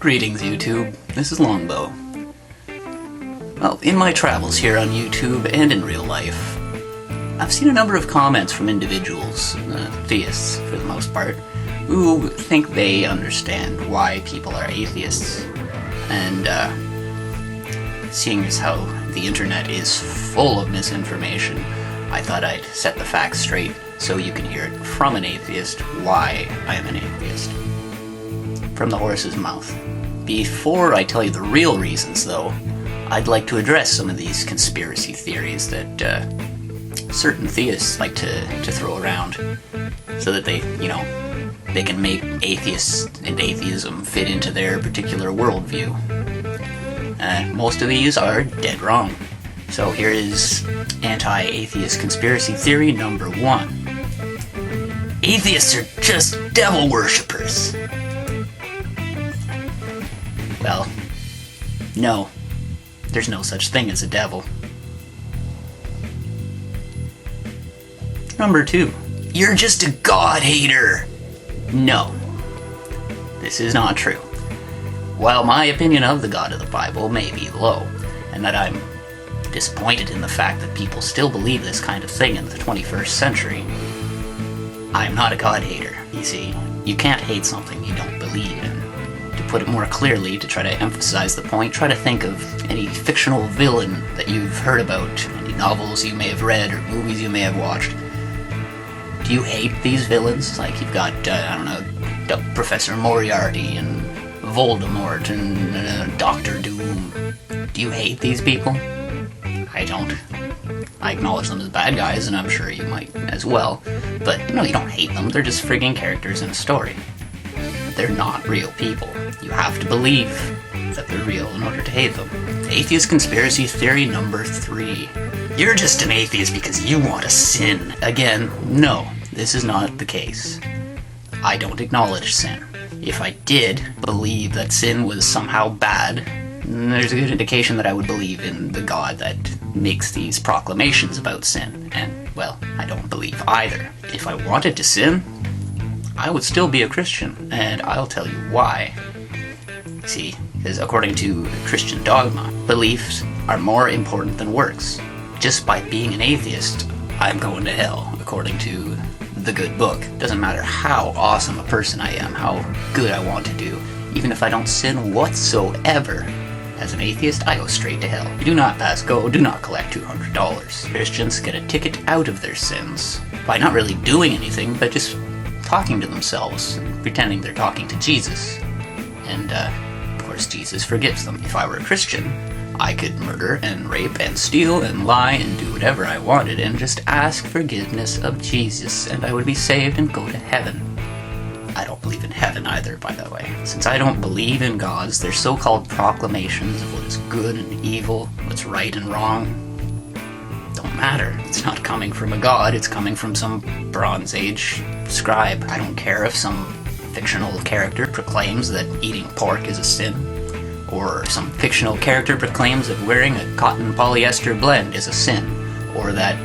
Greetings, YouTube. This is Longbow. Well, in my travels here on YouTube and in real life, I've seen a number of comments from individuals, theists for the most part, who think they understand why people are atheists. And, seeing as how the internet is full of misinformation, I thought I'd set the facts straight so you can hear it from an atheist why I am an atheist. From the horse's mouth. Before I tell you the real reasons, though, I'd like to address some of these conspiracy theories that certain theists like to throw around so that they can make atheists and atheism fit into their particular worldview. Most of these are dead wrong. So here is anti-atheist conspiracy theory number 1. Atheists are just devil worshippers. Well, no. There's no such thing as a devil. Number 2. You're just a God hater. No. This is not true. While my opinion of the God of the Bible may be low, and that I'm disappointed in the fact that people still believe this kind of thing in the 21st century, I'm not a God hater. You see, you can't hate something you don't believe in. To put it more clearly, to try to emphasize the point, try to think of any fictional villain that you've heard about, any novels you may have read or movies you may have watched. Do you hate these villains? Like you've got, Professor Moriarty and Voldemort and Doctor Doom. Do you hate these people? I don't. I acknowledge them as bad guys, and I'm sure you might as well. But, no, you don't hate them. They're just frigging characters in a story. They're not real people. You have to believe that they're real in order to hate them. Atheist conspiracy theory number 3. You're just an atheist because you want to sin. Again, no, this is not the case. I don't acknowledge sin. If I did believe that sin was somehow bad, there's a good indication that I would believe in the God that makes these proclamations about sin. And, well, I don't believe either. If I wanted to sin, I would still be a Christian, and I'll tell you why. See, because according to Christian dogma, beliefs are more important than works. Just by being an atheist, I'm going to hell, according to the good book. Doesn't matter how awesome a person I am, how good I want to do, even if I don't sin whatsoever. As an atheist, I go straight to hell. Do not pass go, do not collect $200. Christians get a ticket out of their sins by not really doing anything, but just talking to themselves and pretending they're talking to Jesus. And, of course, Jesus forgives them. If I were a Christian, I could murder and rape and steal and lie and do whatever I wanted and just ask forgiveness of Jesus, and I would be saved and go to heaven. I don't believe in heaven either, by the way. Since I don't believe in gods, their so-called proclamations of what is good and evil, what's right and wrong, don't matter. It's not coming from a god, it's coming from some Bronze Age scribe. I don't care if some fictional character proclaims that eating pork is a sin, or some fictional character proclaims that wearing a cotton polyester blend is a sin, or that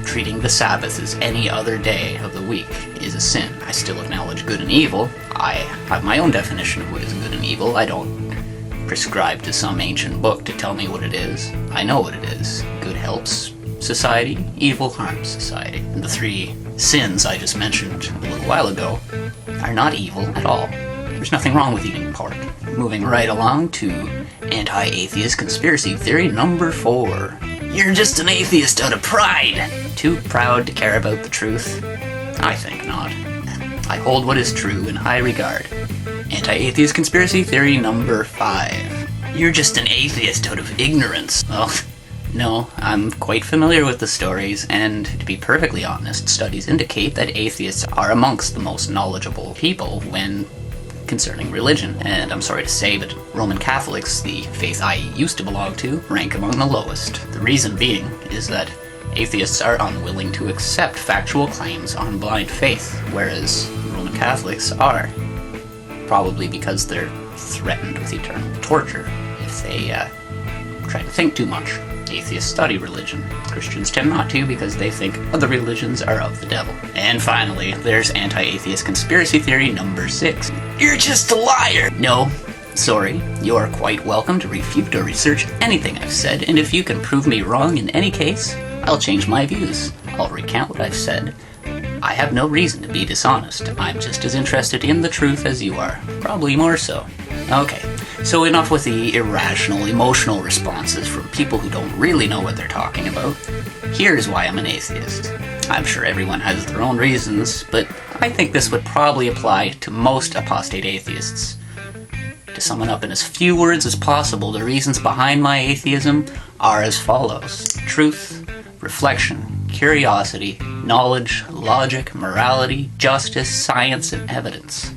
treating the Sabbath as any other day of the week is a sin. I still acknowledge good and evil. I have my own definition of what is good and evil. I don't prescribe to some ancient book to tell me what it is. I know what it is. Good helps society, evil harms society. And the 3 sins I just mentioned a little while ago are not evil at all. There's nothing wrong with eating pork. Moving right along to anti-atheist conspiracy theory number 4. You're just an atheist out of pride. Too proud to care about the truth? I think not. I hold what is true in high regard. Anti-atheist conspiracy theory number 5. You're just an atheist out of ignorance. Well, no, I'm quite familiar with the stories, and to be perfectly honest, studies indicate that atheists are amongst the most knowledgeable people when concerning religion, and I'm sorry to say, but Roman Catholics, the faith I used to belong to, rank among the lowest. The reason being is that atheists are unwilling to accept factual claims on blind faith, whereas Roman Catholics are. Probably because they're threatened with eternal torture if they try to think too much. Atheists study religion. Christians tend not to because they think other religions are of the devil. And finally, there's anti-atheist conspiracy theory number 6. You're just a liar! No, Sorry, you are quite welcome to refute or research anything I've said, and if you can prove me wrong in any case, I'll change my views. I'll recount what I've said. I have no reason to be dishonest. I'm just as interested in the truth as you are. Probably more so. Okay, so enough with the irrational, emotional responses from people who don't really know what they're talking about. Here's why I'm an atheist. I'm sure everyone has their own reasons, but I think this would probably apply to most apostate atheists. To sum it up in as few words as possible, the reasons behind my atheism are as follows. Truth, reflection, curiosity, knowledge, logic, morality, justice, science, and evidence.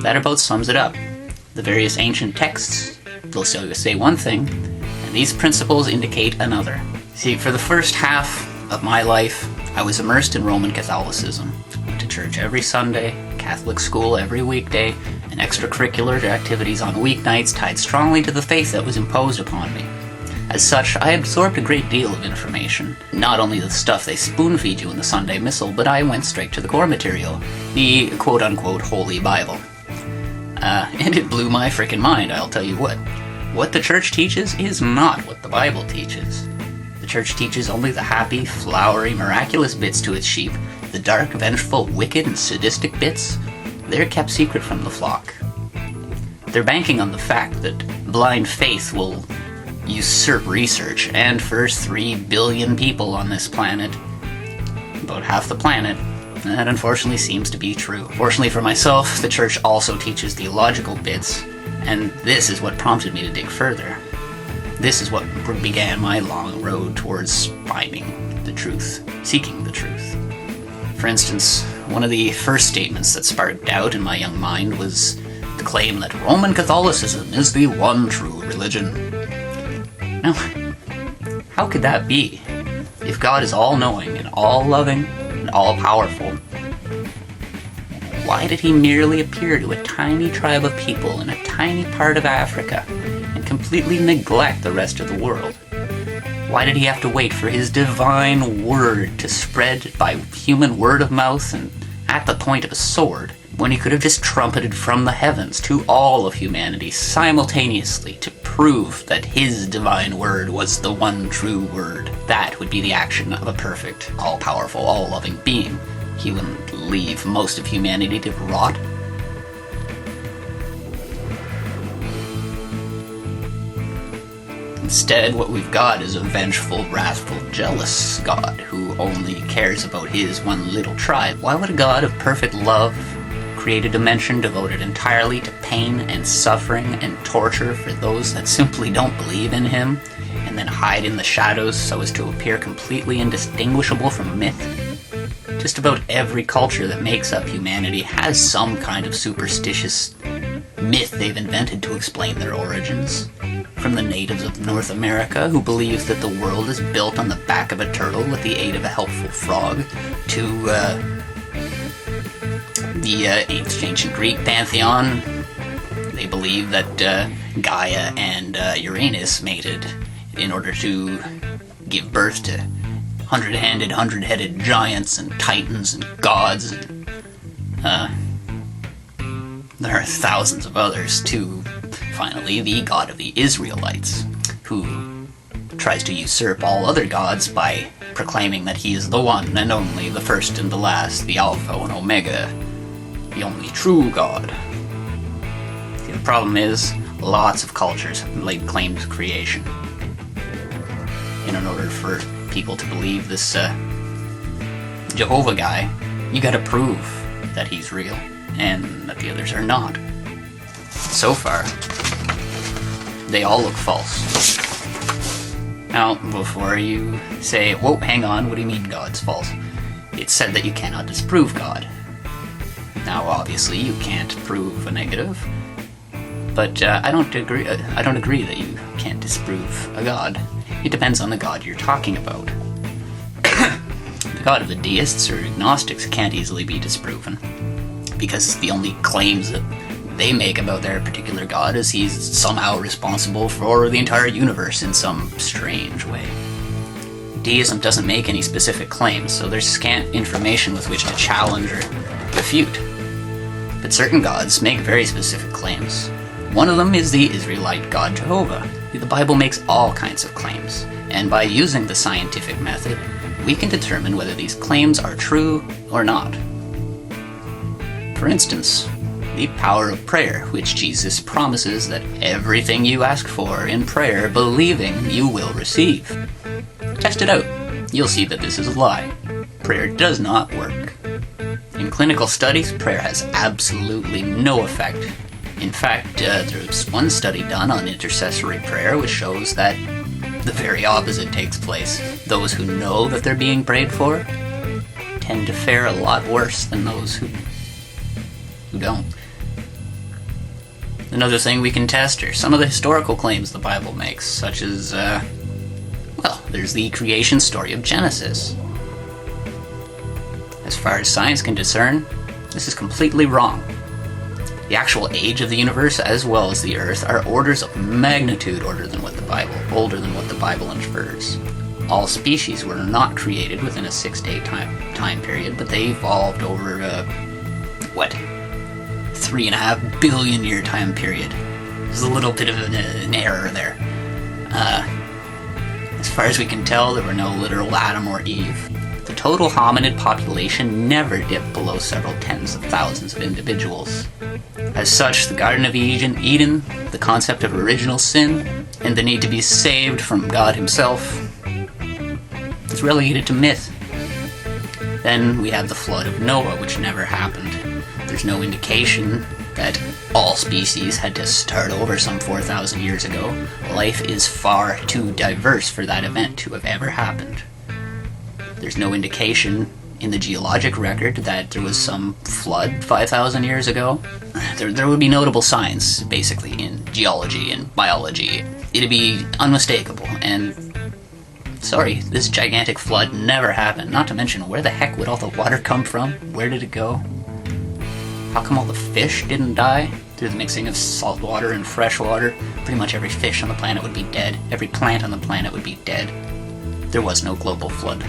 That about sums it up. The various ancient texts, they'll say one thing, and these principles indicate another. See, for the first half of my life, I was immersed in Roman Catholicism. Went to church every Sunday, Catholic school every weekday, and extracurricular activities on weeknights tied strongly to the faith that was imposed upon me. As such, I absorbed a great deal of information. Not only the stuff they spoon-feed you in the Sunday Missal, but I went straight to the core material, the quote-unquote Holy Bible. And it blew my frickin' mind, I'll tell you what. What the church teaches is not what the Bible teaches. The church teaches only the happy, flowery, miraculous bits to its sheep. The dark, vengeful, wicked, and sadistic bits, they're kept secret from the flock. They're banking on the fact that blind faith will usurp research, and for 3 billion people on this planet, about half the planet, that unfortunately seems to be true. Fortunately for myself, the church also teaches theological bits, and this is what prompted me to dig further. This is what began my long road towards finding the truth, seeking the truth. For instance, one of the first statements that sparked doubt in my young mind was the claim that Roman Catholicism is the one true religion. Now, how could that be? If God is all-knowing and all-loving and all-powerful, why did he merely appear to a tiny tribe of people in a tiny part of Africa and completely neglect the rest of the world? Why did he have to wait for his divine word to spread by human word of mouth and at the point of a sword, when he could have just trumpeted from the heavens to all of humanity simultaneously to prove that his divine word was the one true word? That would be the action of a perfect, all-powerful, all-loving being. He wouldn't leave most of humanity to rot. Instead, what we've got is a vengeful, wrathful, jealous God who only cares about his one little tribe. Why would a God of perfect love create a dimension devoted entirely to pain and suffering and torture for those that simply don't believe in him, and then hide in the shadows so as to appear completely indistinguishable from myth? Just about every culture that makes up humanity has some kind of superstitious myth they've invented to explain their origins. From the natives of North America, who believe that the world is built on the back of a turtle with the aid of a helpful frog, to the ancient Greek pantheon. They believe that Gaia and Uranus mated in order to give birth to hundred-handed, hundred-headed giants and titans and gods. And, there are thousands of others too. Finally, the god of the Israelites, who tries to usurp all other gods by proclaiming that he is the one and only, the first and the last, the Alpha and Omega, the only true God. See, the problem is, lots of cultures have laid claim to creation. And in order for people to believe this Jehovah guy, you gotta prove that he's real, and that the others are not. So far, they all look false. Now, before you say, whoa, hang on, what do you mean God's false? It's said that you cannot disprove God. Now, obviously, you can't prove a negative, but I don't agree that you can't disprove a God. It depends on the God you're talking about. The God of the deists or agnostics can't easily be disproven, because the only claims that they make about their particular god is he's somehow responsible for the entire universe in some strange way. Deism doesn't make any specific claims, so there's scant information with which to challenge or refute. But certain gods make very specific claims. One of them is the Israelite God Jehovah. The Bible makes all kinds of claims, and by using the scientific method, we can determine whether these claims are true or not. For instance, the power of prayer, which Jesus promises that everything you ask for in prayer, believing, you will receive. Test it out. You'll see that this is a lie. Prayer does not work. In clinical studies, prayer has absolutely no effect. In fact, there's one study done on intercessory prayer which shows that the very opposite takes place. Those who know that they're being prayed for tend to fare a lot worse than those who don't. Another thing we can test are some of the historical claims the Bible makes, such as, there's the creation story of Genesis. As far as science can discern, this is completely wrong. The actual age of the universe, as well as the Earth, are orders of magnitude older than what the Bible infers. All species were not created within a 6-day time period, but they evolved over 3.5 billion year time period. There's a little bit of an error there. As far as we can tell, there were no literal Adam or Eve. The total hominid population never dipped below several tens of thousands of individuals. As such, the Garden of Eden, the concept of original sin, and the need to be saved from God himself is relegated to myth. Then we have the flood of Noah, which never happened. There's no indication that all species had to start over some 4,000 years ago. Life is far too diverse for that event to have ever happened. There's no indication in the geologic record that there was some flood 5,000 years ago. There would be notable signs, basically, in geology and biology. It'd be unmistakable, and sorry, this gigantic flood never happened. Not to mention, where the heck would all the water come from? Where did it go? How come all the fish didn't die? Through the mixing of salt water and fresh water, pretty much every fish on the planet would be dead. Every plant on the planet would be dead. There was no global flood.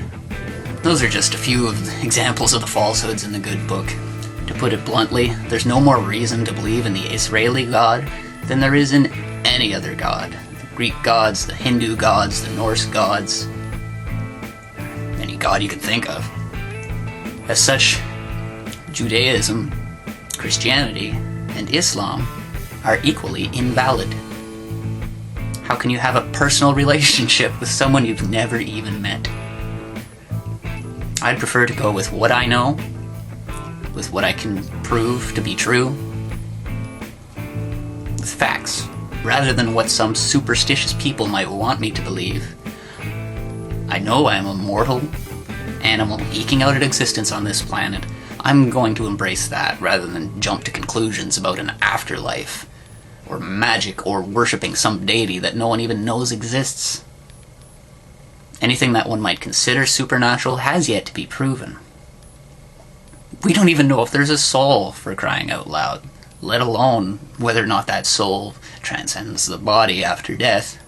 Those are just a few of the examples of the falsehoods in the good book. To put it bluntly, there's no more reason to believe in the Israeli God than there is in any other god. The Greek gods, the Hindu gods, the Norse gods, any god you can think of. As such, Judaism, Christianity, and Islam are equally invalid. How can you have a personal relationship with someone you've never even met? I'd prefer to go with what I know, with what I can prove to be true, with facts, rather than what some superstitious people might want me to believe. I know I am a mortal animal eking out an existence on this planet. I'm going to embrace that rather than jump to conclusions about an afterlife, or magic, or worshipping some deity that no one even knows exists. Anything that one might consider supernatural has yet to be proven. We don't even know if there's a soul, for crying out loud, let alone whether or not that soul transcends the body after death.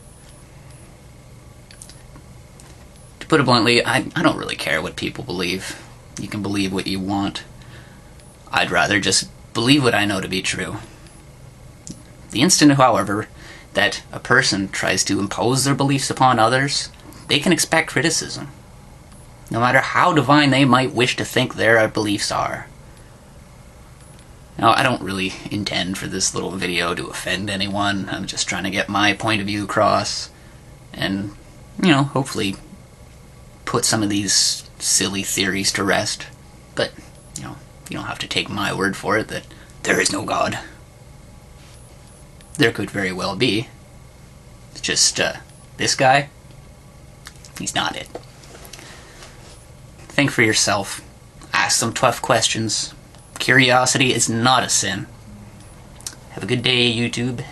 To put it bluntly, I don't really care what people believe. You can believe what you want. I'd rather just believe what I know to be true. The instant, however, that a person tries to impose their beliefs upon others, they can expect criticism, no matter how divine they might wish to think their beliefs are. Now, I don't really intend for this little video to offend anyone. I'm just trying to get my point of view across, and, hopefully put some of these silly theories to rest. But, you don't have to take my word for it that there is no God. There could very well be. It's just, this guy, he's not it. Think for yourself. Ask some tough questions. Curiosity is not a sin. Have a good day, YouTube.